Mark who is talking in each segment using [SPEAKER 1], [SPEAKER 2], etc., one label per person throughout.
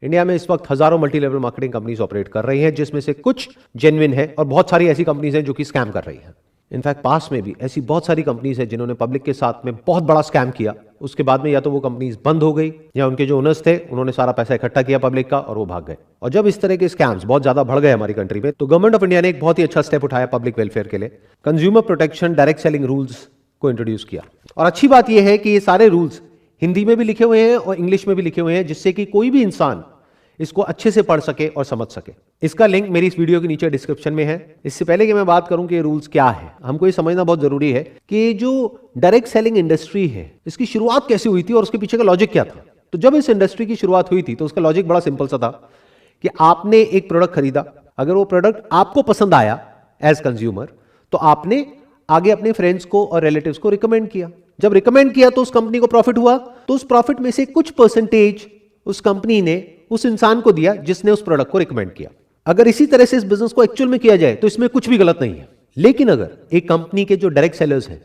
[SPEAKER 1] India में इस वक्त हजारों multi level marketing companies operate कर रही हैं, जिसमें से कुछ जेन्युइन है और बहुत सारी ऐसी कंपनीज हैं जो कि स्कैम कर रही हैं। इनफैक्ट पास में भी ऐसी बहुत सारी कंपनीज हैं जिन्होंने पब्लिक के साथ में बहुत बड़ा स्कैम किया। उसके बाद में या तो वो कंपनीज बंद हो गई या उनके जो ओनर्स थे उन्होंने सारा पैसा इकट्ठा किया पब्लिक का और वो भाग गए। और जब इस तरह के स्कैम्स बहुत ज्यादा बढ़ गए हमारी कंट्री में, तो गवर्नमेंट ऑफ इंडिया ने एक बहुत ही अच्छा स्टेप उठाया पब्लिक वेलफेयर के लिए। Consumer protection direct selling rules को इंट्रोड्यूस किया। और अच्छी बात यह है कि ये सारे रूल्स हिंदी में भी लिखे हुए हैं और इंग्लिश में भी लिखे हुए हैं, जिससे कि कोई भी इंसान इसको अच्छे से पढ़ सके और समझ सके। इसका लिंक मेरी इस वीडियो के नीचे डिस्क्रिप्शन में है। इससे पहले कि मैं बात करूं कि ये रूल्स क्या है, हमको ये समझना बहुत जरूरी है कि जो डायरेक्ट सेलिंग इंडस्ट्री है इसकी शुरुआत कैसे हुई थी और उसके पीछे का लॉजिक क्या था। तो जब इस इंडस्ट्री की शुरुआत हुई थी तो उसका लॉजिक बड़ा सिंपल सा था कि आपने एक प्रोडक्ट खरीदा, अगर वो प्रोडक्ट आपको पसंद आया एज कंज्यूमर, तो आपने आगे अपने फ्रेंड्स को और रिलेटिव्स को रिकमेंड किया। जब रिकमेंड किया तो उस कंपनी को प्रॉफिट हुआ, तो उस प्रॉफिट में से कुछ परसेंटेज उस कंपनी ने उस इंसान को दिया जिसने उस प्रोडक्ट को रिकमेंड किया। अगर इसी तरह से इस बिजनेस को एक्चुअल में किया जाए तो इसमें कुछ भी गलत नहीं है। लेकिन अगर एक कंपनी के जो डायरेक्ट सेलर्स हैं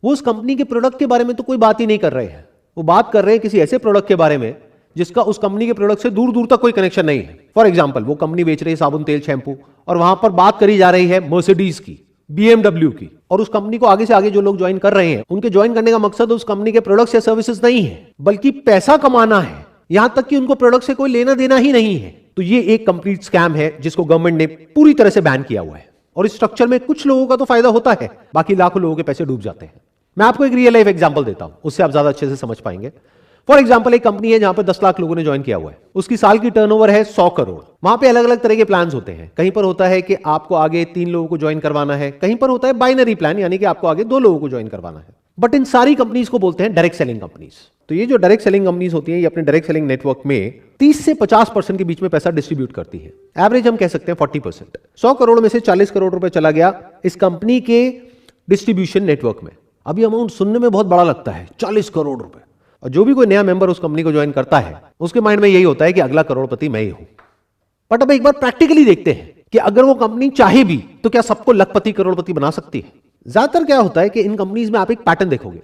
[SPEAKER 1] वो उस कंपनी के प्रोडक्ट के बारे में तो कोई बात ही नहीं कर रहे हैं, वो बात कर रहे हैं किसी ऐसे प्रोडक्ट के बारे में जिसका उस कंपनी के प्रोडक्ट से दूर दूर तक कोई कनेक्शन नहीं है। फॉर एग्जाम्पल, वो कंपनी बेच रही है साबुन, तेल, शैंपू, और वहां पर बात करी जा रही है मर्सिडीज की, BMW की, और उस कंपनी को आगे से आगे जो लोग ज्वाइन कर रहे हैं उनके ज्वाइन करने का मकसद उस कंपनी के प्रोडक्ट्स या सर्विसेज नहीं है, बल्कि पैसा कमाना है, यहां तक कि उनको प्रोडक्ट से कोई लेना देना ही नहीं है। तो ये एक कंप्लीट स्कैम है जिसको गवर्नमेंट ने पूरी तरह से बैन किया हुआ है। और इस स्ट्रक्चर में कुछ लोगों का तो फायदा होता है, बाकी लाखों लोगों के पैसे डूब जाते हैं। मैं आपको एक रियल लाइफ एग्जांपल देता हूं, उससे आप ज्यादा अच्छे से समझ पाएंगे। फॉर एग्जाम्पल, एक कंपनी है जहां पर 10 लाख लोगों ने ज्वाइन किया हुआ है, उसकी साल की टर्नओवर है 100 करोड़। वहां पे अलग अलग तरह के प्लान्स होते हैं। कहीं पर होता है कि आपको आगे 3 लोगों को ज्वाइन करवाना है, कहीं पर होता है बाइनरी प्लान, यानी कि आपको आगे 2 लोगों को ज्वाइन करवाना है। बट इन सारी कंपनीज को बोलते हैं डायरेक्ट सेलिंग कंपनीज। तो ये जो डायरेक्ट सेलिंग कंपनीज होती हैं, ये अपने डायरेक्ट सेलिंग नेटवर्क में 30 से 50% के बीच में पैसा डिस्ट्रीब्यूट करती है। एवरेज हम कह सकते हैं 40%। 100 करोड़ में से 40 करोड़ रुपए चला गया इस कंपनी के डिस्ट्रीब्यूशन नेटवर्क में। अभी अमाउंट सुनने में बहुत बड़ा लगता है, 40 करोड़ रुपए। और जो भी कोई नया मेंबर उस कंपनी को ज्वाइन करता है उसके माइंड में यही होता है कि अगला करोड़पति मैं ही हूं। बट अब एक बार प्रैक्टिकली देखते हैं कि अगर वो कंपनी चाहे भी तो क्या सबको लखपति करोड़पति बना सकती है। ज्यादातर क्या होता है कि इन कंपनीज में आप एक पैटर्न देखोगे,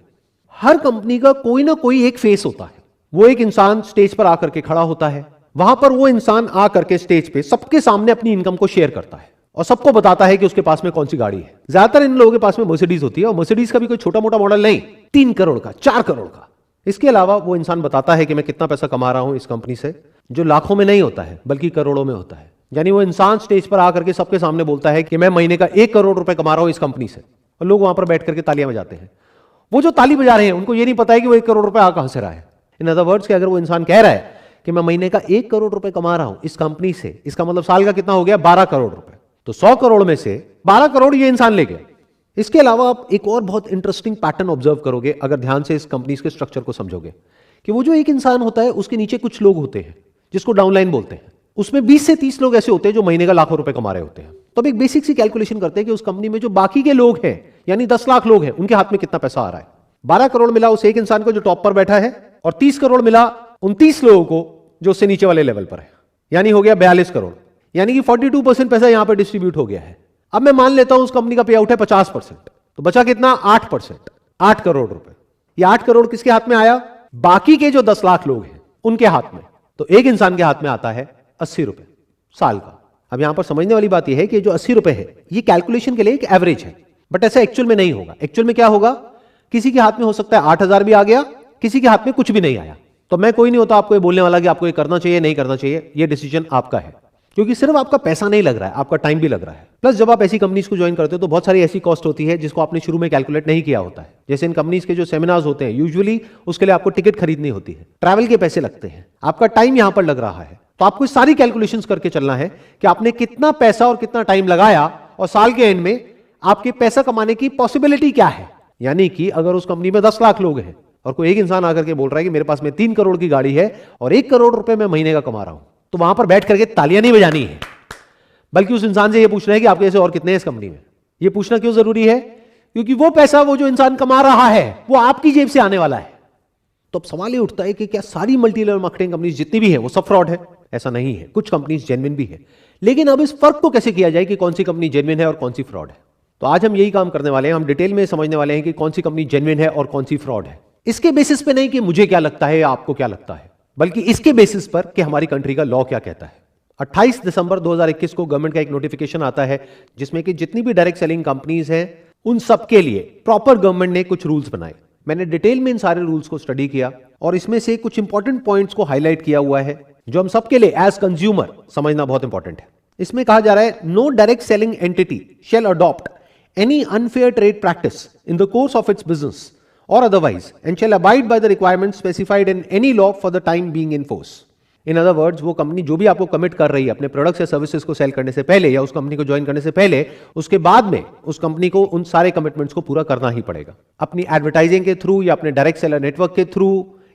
[SPEAKER 1] हर कंपनी का कोई ना कोई एक फेस होता है। वो एक इंसान स्टेज पर आकर के खड़ा होता है, वहां पर वो इंसान आकर के स्टेज पे सबके सामने अपनी इनकम को शेयर करता है और सबको बताता है कि उसके पास में कौन सी गाड़ी है। ज्यादातर इन लोगों के पास में मर्सिडीज होती है, और मर्सिडीज का भी कोई छोटा मोटा मॉडल नहीं, 3 करोड़ का, 4 करोड़ का। इसके अलावा वो इंसान बताता है कि मैं कितना पैसा कमा रहा हूं इस कंपनी से, जो लाखों में नहीं होता है बल्कि करोड़ों में होता है। यानी वो इंसान स्टेज पर आकर के सबके सामने बोलता है कि मैं महीने का 1 करोड़ रुपए कमा रहा हूं इस कंपनी से, और लोग वहां पर बैठ करके तालियां बजाते हैं। वो जो ताली बजा रहे हैं उनको ये नहीं पता है कि वो 1 करोड़ रुपए आ कहां से रहा है। इन अदर वर्ड्स, अगर वो इंसान कह रहा है कि मैं महीने का 1 करोड़ रुपए कमा रहा हूं इस कंपनी से, इसका मतलब साल का कितना हो गया, 12 करोड़ रुपए। तो 100 करोड़ में से 12 करोड़ ये इंसान ले गया। इसके अलावा आप एक और बहुत इंटरेस्टिंग पैटर्न ऑब्जर्व करोगे अगर ध्यान से इस कंपनी के स्ट्रक्चर को समझोगे, कि वो जो एक इंसान होता है उसके नीचे कुछ लोग होते हैं जिसको डाउनलाइन बोलते हैं। उसमें 20 से 30 लोग ऐसे होते हैं जो महीने का लाखों रुपए कमा रहे होते हैं। तो अब एक बेसिक सी कैलकुलेशन करते हैं कि उस कंपनी में जो बाकी के लोग हैं, यानी 10 लाख लोग हैं, उनके हाथ में कितना पैसा आ रहा है। 12 करोड़ मिला उस एक इंसान को जो टॉप पर बैठा है, और 30 करोड़ मिला 29 लोगों को जो उससे नीचे वाले लेवल पर है, यानी हो गया 42 करोड़। यानी कि 42% पैसा यहां पर डिस्ट्रीब्यूट हो गया है। अब मैं मान लेता हूं उस कंपनी का पे आउट है 50%, तो बचा कितना, 8%, 8 करोड़ रुपए। ये 8 करोड़ किसके हाथ में आया, बाकी के जो 10 लाख लोग हैं उनके हाथ में। तो एक इंसान के हाथ में आता है 80 रुपए साल का। अब यहां पर समझने वाली बात यह है कि जो 80 रुपए है ये कैलकुलेशन के लिए एक एवरेज है, बट ऐसा एक्चुअल में नहीं होगा। एक्चुअल में क्या होगा, किसी के हाथ में हो सकता है 8,000 भी आ गया, किसी के हाथ में कुछ भी नहीं आया। तो मैं कोई नहीं होता आपको ये बोलने वाला कि आपको ये करना चाहिए नहीं करना चाहिए, ये डिसीजन आपका है, क्योंकि सिर्फ आपका पैसा नहीं लग रहा है, आपका टाइम भी लग रहा है। प्लस जब आप ऐसी कंपनीज को ज्वाइन करते हो तो बहुत सारी ऐसी कॉस्ट होती है जिसको आपने शुरू में कैलकुलेट नहीं किया होता है। जैसे इन कंपनीज के जो सेमिनार्स होते हैं, यूजुअली उसके लिए आपको टिकट खरीदनी होती है, ट्रैवल के पैसे लगते हैं, आपका टाइम यहां पर लग रहा है। तो आपको सारी कैलकुलेशंस करके चलना है कि आपने कितना पैसा और कितना टाइम लगाया, और साल के एंड में आपके पैसा कमाने की पॉसिबिलिटी क्या है। यानी कि अगर उस कंपनी में 10 लाख लोग हैं और कोई एक इंसान आकर के बोल रहा है कि मेरे पास में 3 करोड़ की गाड़ी है और 1 करोड़ रुपए मैं महीने का कमा रहा हूं, तो वहां पर बैठ करके तालियां नहीं बजानी है, बल्कि उस इंसान से यह पूछना है कि आपके ऐसे और कितने हैं इस कंपनी में। यह पूछना क्यों जरूरी है, क्योंकि वो पैसा वो जो इंसान कमा रहा है वो आपकी जेब से आने वाला है। तो अब सवाल ये उठता है कि क्या सारी मल्टी लेवल मार्केटिंग कंपनीज जितनी भी है वो सब फ्रॉड है? ऐसा नहीं है, कुछ कंपनीज जेन्युइन भी है। लेकिन अब इस फर्क को कैसे किया जाए कि कौन सी कंपनी जेन्युइन है और कौन सी फ्रॉड है। तो आज हम यही काम करने वाले हैं, हम डिटेल में समझने वाले हैं कि कौन सी कंपनी जेन्युइन है और कौन सी फ्रॉड है। इसके बेसिस पे नहीं कि मुझे क्या लगता है या आपको क्या लगता है, बल्कि इसके बेसिस पर कि हमारी कंट्री का लॉ क्या कहता है। 28 दिसंबर 2021 को गवर्नमेंट का एक नोटिफिकेशन आता है जिसमें कि जितनी भी डायरेक्ट सेलिंग कंपनीज हैं उन सब के लिए प्रॉपर गवर्नमेंट ने कुछ रूल्स बनाए। मैंने डिटेल में इन सारे रूल्स को स्टडी किया और इसमें से कुछ इंपॉर्टेंट पॉइंट्स को हाईलाइट किया हुआ है जो हम सबके लिए एज कंज्यूमर समझना बहुत इंपॉर्टेंट है। इसमें कहा जा रहा है, no direct selling entity shall adopt any unfair trade practice in the course of its business or otherwise and shall abide by the requirements specified in any law for the time being in force. In other words, वो company जो भी आपको commit कर रही है अपने products या services को सेल करने से पहले या उस कंपनी को ज्वाइन करने से पहले, उसके बाद में उस कंपनी को उन सारे कमिटमेंट्स को पूरा करना ही पड़ेगा। अपनी एडवर्टाइजिंग के थ्रू या अपने डायरेक्ट सेलर नेटवर्क के थ्रू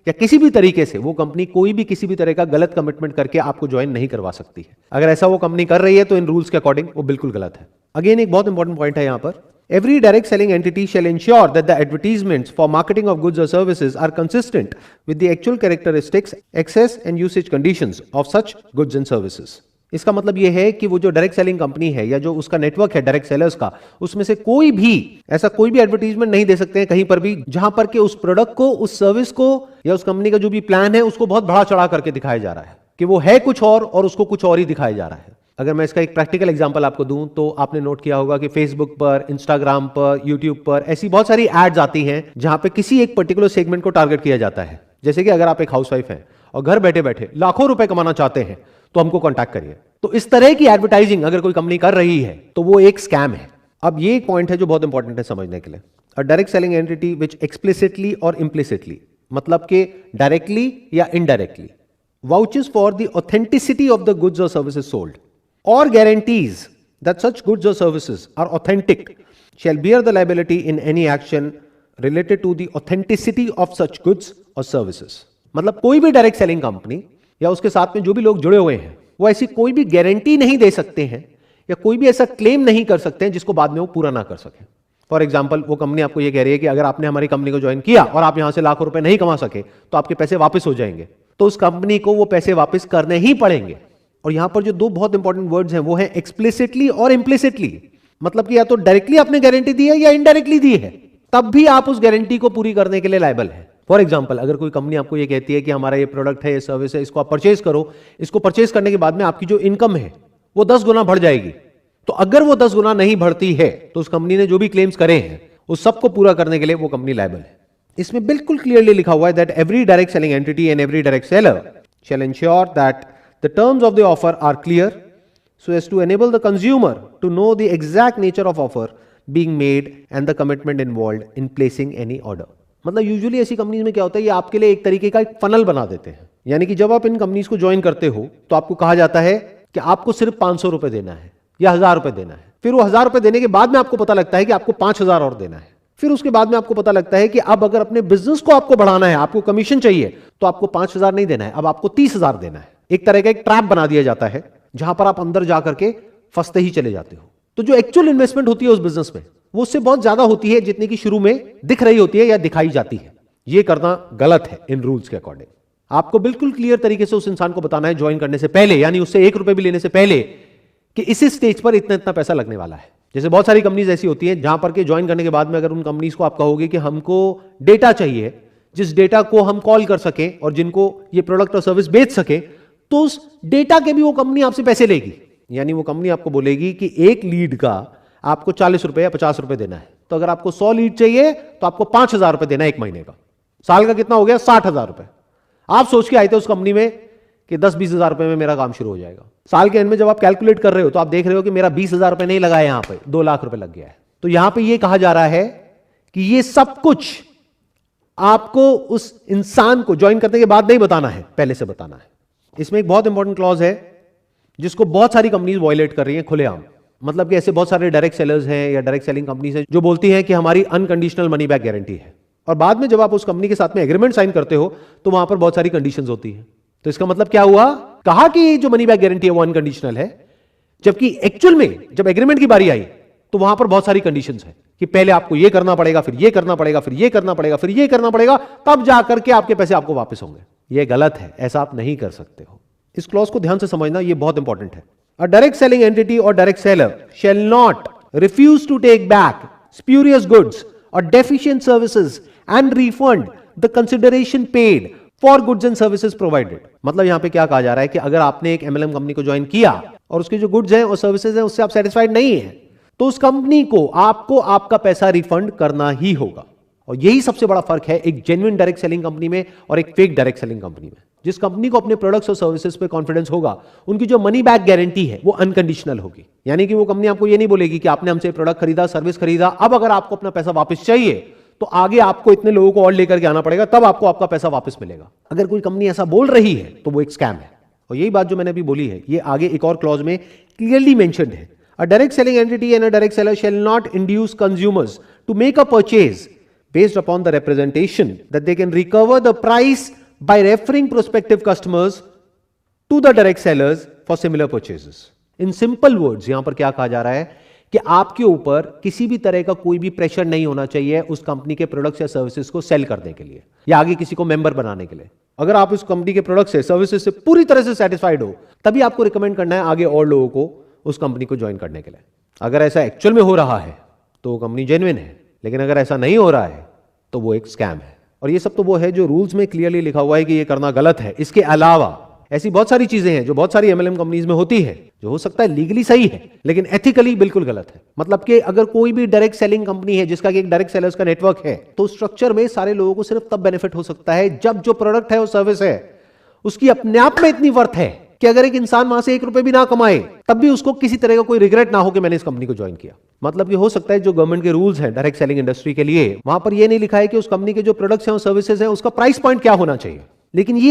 [SPEAKER 1] या किसी भी तरीके से वो कंपनी कोई भी किसी भी तरह का गलत कमिटमेंट करके आपको ज्वाइन नहीं करवा सकती है। अगर ऐसा वो कंपनी कर रही है तो इन रूल्स के अकॉर्डिंग वो बिल्कुल गलत है। अगेन एक बहुत इंपॉर्टेंट पॉइंट है यहां पर, every direct selling entity shall ensure that the advertisements for marketing of goods or services are consistent with the actual characteristics, access and usage conditions of such goods and services. इसका मतलब यह है कि वो जो डायरेक्ट सेलिंग कंपनी है या जो उसका नेटवर्क है डायरेक्ट सेलर्स का, उसमें से कोई भी ऐसा कोई भी एडवर्टीजमेंट नहीं दे सकते हैं कहीं पर भी जहां पर कि उस प्रोडक्ट को, उस सर्विस को या उस कंपनी का जो भी प्लान है उसको बहुत बढ़ा चढ़ा करके दिखाया जा रहा है कि वो है कुछ और उसको कुछ और ही दिखाया जा रहा है। अगर मैं इसका एक प्रैक्टिकल एग्जांपल आपको दूं तो आपने नोट किया होगा कि फेसबुक पर, इंस्टाग्राम पर, यूट्यूब पर ऐसी बहुत सारी एड्स आती हैं जहां पे किसी एक पर्टिकुलर सेगमेंट को टारगेट किया जाता है। जैसे कि अगर आप एक हाउसवाइफ हैं और घर बैठे बैठे लाखों रुपए कमाना चाहते हैं तो हमको कॉन्टैक्ट करिए। तो इस तरह की एडवर्टाइजिंग अगर कोई कंपनी कर रही है तो वो एक स्कैम है। अब ये एक पॉइंट है जो बहुत इंपॉर्टेंट है समझने के लिए। A direct selling entity which explicitly और इम्प्लिसिटली, मतलब कि डायरेक्टली या indirectly, vouches for the authenticity of the goods और services sold or guarantees that such goods or services are authentic shall bear the liability in any action related to the authenticity of such goods or services. मतलब कोई भी direct selling company या उसके साथ में जो भी लोग जुड़े हुए हैं वो ऐसी कोई भी गारंटी नहीं दे सकते हैं या कोई भी ऐसा क्लेम नहीं कर सकते हैं जिसको बाद में वो पूरा ना कर सके। फॉर एग्जाम्पल, वो कंपनी आपको ये कह रही है कि अगर आपने हमारी कंपनी को ज्वाइन किया और आप यहां से लाखों रुपए नहीं कमा सके तो आपके पैसे वापस हो जाएंगे, तो उस कंपनी को वो पैसे वापस करने ही पड़ेंगे। और यहां पर जो दो बहुत इंपॉर्टेंट वर्ड्स हैं वो है एक्सप्लिसिटली और इम्प्लिसिटली, मतलब कि या तो डायरेक्टली आपने गारंटी दी है या इनडायरेक्टली दी है, तब भी आप उस गारंटी को पूरी करने के लिए लायबल है। फॉर एग्जांपल, अगर कोई कंपनी आपको ये कहती है कि हमारा ये प्रोडक्ट है, ये सर्विस है, इसको आप परचेज करो, इसको परचेज करने के बाद में आपकी जो इनकम है वो 10 गुना बढ़ जाएगी, तो अगर वो 10 गुना नहीं बढ़ती है तो उस कंपनी ने जो भी क्लेम्स करे हैं उस सबको पूरा करने के लिए वो कंपनी लायबल है। इसमें बिल्कुल क्लियरली लिखा हुआ है that every direct selling entity and every direct seller shall ensure that the terms of the offer are clear so as to enable the consumer to know the exact nature of offer being made and the commitment involved in placing any order. मतलब usually ऐसी companies में क्या होता है, ये आपके लिए एक तरीके का एक फनल बना देते हैं। यानी कि जब आप इन कंपनीज को ज्वाइन करते हो तो आपको कहा जाता है कि आपको सिर्फ 500 रुपए देना है या 1000 रुपए देना है। फिर वो 1000 रुपए देने के बाद में आपको पता लगता है कि आपको 5000 और देना है। फिर उसके बाद में आपको पता लगता है कि अब अगर अपने बिजनेस को आपको बढ़ाना है, आपको कमीशन चाहिए, तो आपको 5000 नहीं देना है, अब आपको 30000 देना है। एक तरह का एक ट्रैप बना दिया जाता है जहां पर आप अंदर जाकर के फंसते ही चले जाते हो। तो जो एक्चुअल इन्वेस्टमेंट होती है उस बिजनेस में वो उससे बहुत ज्यादा होती है जितनी की शुरू में दिख रही होती है या दिखाई जाती है। ये करना गलत है इन रूल्स के अकॉर्डिंग। आपको बिल्कुल क्लियर तरीके से उस इंसान को बताना है ज्वाइन करने से पहले, यानी उससे 1 रुपए भी लेने से पहले, कि इस स्टेज पर इतना इतना पैसा लगने वाला है। जैसे बहुत सारी कंपनीज ऐसी होती हैं जहां पर के ज्वाइन करने के बाद में अगर उन कंपनीज को आप कहोगे कि हमको डेटा चाहिए जिस डेटा को हम कॉल कर सके और जिनको ये प्रोडक्ट और सर्विस बेच सके, तो उस डेटा के भी वो कंपनी आपसे पैसे लेगी। यानी वो कंपनी आपको बोलेगी कि एक लीड का आपको 40 रुपए या 50 रुपए देना है, तो अगर आपको 100 लीड चाहिए तो आपको 5000 रुपए देना है 1 महीने का। साल का कितना हो गया? 60,000 रुपए। आप सोच के आए थे उस कंपनी में कि 10-20 हजार रुपए में मेरा काम शुरू हो जाएगा। साल के एंड में जब आप कैलकुलेट कर रहे हो तो आप देख रहे हो कि मेरा 20,000 रुपए नहीं लगा है, यहां पे 2 लाख रुपए लग गया है। तो यहां पे ये कहा जा रहा है कि ये सब कुछ आपको उस इंसान को ज्वाइन करने के बाद नहीं बताना है, पहले से बताना है। इसमें एक बहुत इंपॉर्टेंट क्लॉज है जिसको बहुत सारी कंपनीज वायलेट कर रही हैं खुलेआम। मतलब कि ऐसे बहुत सारे डायरेक्ट सेलर्स हैं या डायरेक्ट सेलिंग कंपनीज हैं जो बोलती हैं कि हमारी अनकंडीशनल मनी बैक गारंटी है, और बाद में जब आप उस कंपनी के साथ में एग्रीमेंट साइन करते हो तो वहां पर बहुत सारी कंडीशंस होती हैं। तो इसका मतलब क्या हुआ? कहा कि जो मनी बैक गारंटी है वो अनकंडीशनल है, जबकि एक्चुअल में जब एग्रीमेंट की बारी आई तो वहां पर बहुत सारी कंडीशंस है कि पहले आपको ये करना पड़ेगा, फिर ये करना पड़ेगा, फिर ये करना पड़ेगा, फिर ये करना पड़ेगा, तब जाकर के आपके पैसे आपको वापस होंगे। ये गलत है, ऐसा आप नहीं कर सकते हो। इस क्लॉज को ध्यान से समझना, ये बहुत इंपॉर्टेंट है। अ डायरेक्ट सेलिंग एंटिटी और direct seller shall not refuse to take back spurious goods और deficient services and refund the consideration paid for goods and services provided. मतलब यहां पे क्या कहा जा रहा है कि अगर आपने एक एमएलएम कंपनी को ज्वाइन किया और उसके जो गुड्स हैं और सर्विसेज हैं उससे आप सेटिस्फाइड नहीं है, तो उस कंपनी को आपको आपका पैसा रिफंड करना ही होगा। और यही सबसे बड़ा फर्क है एक जेन्युइन डायरेक्ट सेलिंग कंपनी में और एक फेक डायरेक्ट सेलिंग कंपनी में। जिस कंपनी को अपने प्रोडक्ट्स और सर्विसेज पे कॉन्फिडेंस होगा, उनकी जो मनी बैक गारंटी है वो अनकंडीशनल होगी। यानी कि वो कंपनी आपको ये नहीं बोलेगी कि आपने हमसे प्रोडक्ट खरीदा, सर्विस खरीदा, अब अगर आपको अपना पैसा वापस चाहिए तो आगे आपको इतने लोगों को और लेकर के आना पड़ेगा, तब आपको आपका पैसा वापस मिलेगा। अगर कोई कंपनी ऐसा बोल रही है तो वो एक स्कैम है। और यही बात जो मैंने अभी बोली है, ये आगे एक और क्लॉज में क्लियरली मेंशन्ड है। A direct selling entity and a direct seller shall not induce consumers to make a purchase based upon the representation that they can recover the price by referring prospective customers to the direct sellers for similar purchases. In simple words, यहां पर क्या कहा जा रहा है कि आपके ऊपर किसी भी तरह का कोई भी प्रेशर नहीं होना चाहिए उस कंपनी के प्रोडक्ट्स या सर्विसेज को सेल करने के लिए या आगे किसी को मेंबर बनाने के लिए। अगर आप उस कंपनी के प्रोडक्ट्स से, सर्विसेज से पूरी तरह से सेटिस्फाइड हो, तभी आपको रिकमेंड करना है आगे और लोगों को उस कंपनी को ज्वाइन करने के लिए। अगर ऐसा एक्चुअल में हो रहा है तो कंपनी जेन्युइन है, लेकिन अगर ऐसा नहीं हो रहा है तो वो एक स्कैम है। और ये सब तो वो है जो रूल्स में क्लियरली लिखा हुआ है कि ये करना गलत है। इसके अलावा ऐसी बहुत सारी चीजें हैं जो बहुत सारी एमएलएम कंपनीज में होती है, जो हो सकता है लीगली सही है लेकिन एथिकली बिल्कुल गलत है। मतलब कि अगर कोई भी डायरेक्ट सेलिंग कंपनी है जिसका एक डायरेक्ट सेलर्स का नेटवर्क है, तो स्ट्रक्चर में सारे लोगों को सिर्फ तब बेनिफिट हो सकता है जब जो प्रोडक्ट है वो सर्विस है उसकी अपने आप में इतनी वर्थ है कि अगर एक इंसान वहां से 1 रुपए भी ना कमाए तब भी उसको किसी तरह का कोई रिग्रेट ना हो कि मैंने इस कंपनी को ज्वाइन किया। मतलब कि हो सकता है जो गवर्नमेंट के रूल्स हैं डायरेक्ट सेलिंग इंडस्ट्री के लिए, वहां पर यह नहीं लिखा है कि उस कंपनी के जो प्रोडक्ट्स हैं और सर्विसेज हैं उसका प्राइस पॉइंट क्या होना चाहिए, लेकिन ये